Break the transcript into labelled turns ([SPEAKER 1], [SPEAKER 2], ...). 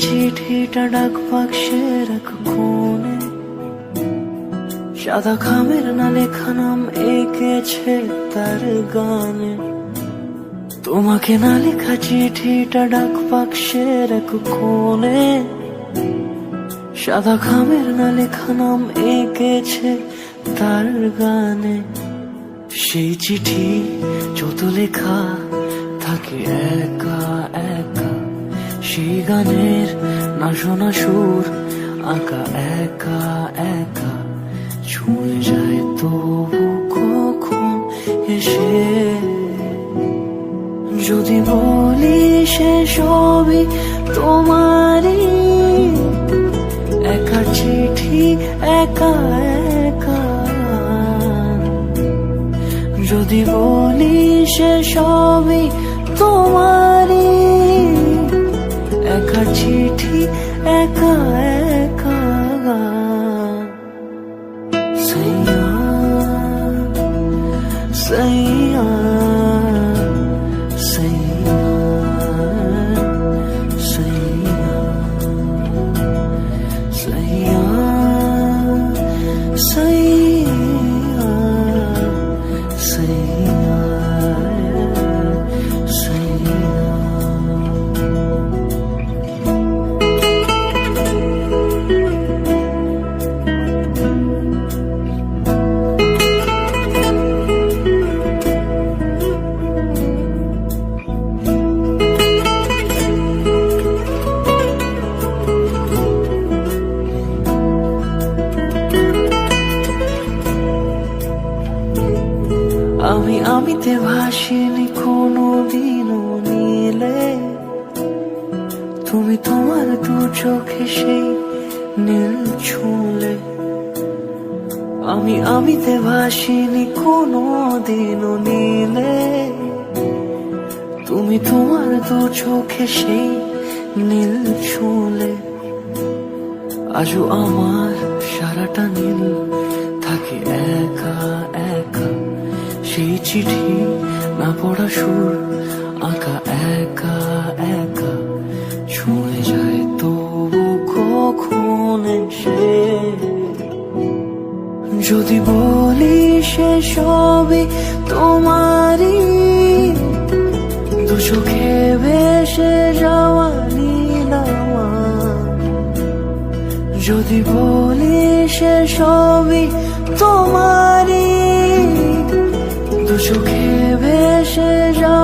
[SPEAKER 1] চিঠিটা ডাক বাক্সের এক কোণে, সাদা খামের না লেখা নাম এঁকেছে তার গানে। তোমাকে না লেখা চিঠিটা ডাক বাক্সের এক কোণে, সাদা খামের না লেখা নাম এঁকেছে তার গানে। সেই চিঠি যত লেখা থাকে একা একা, সেই গানের না শোনা সুর আঁকা একা একা, ছুঁয়ে যায় তবু কখন এসে। যদি বলি সে সবই তোমারই, একা চিঠি একা একা। যদি বলি সে সবই তোমারই, একা চিঠি একা একা। সাইয়া সাইয়া সাইয়া সাইয়া সাইয়া সাইয়া সাইয়া সাইয়া। আমিতে ভাসিনি কোনো দিনও নীলে, তুমি তোমার দু চোখে সেই নীল ছুঁলে। আমিতে ভাসিনি কোনো দিনও নীলে, তুমি তোমার দু চোখে সেই নীল ছুঁলে। আজও আমার সারাটা নীল থাকে একা একা, সেই চিঠি না পড়া সুর আঁকা একা একা, ছুঁয়ে যায় তবু কখন এসে। যদি বলি সে সবই তোমারই, দু চোখে ভেসে যাওয়া নীলামা। যদি বলি সে সবই তোমারই, দু চোখে ভেসে যাওয়া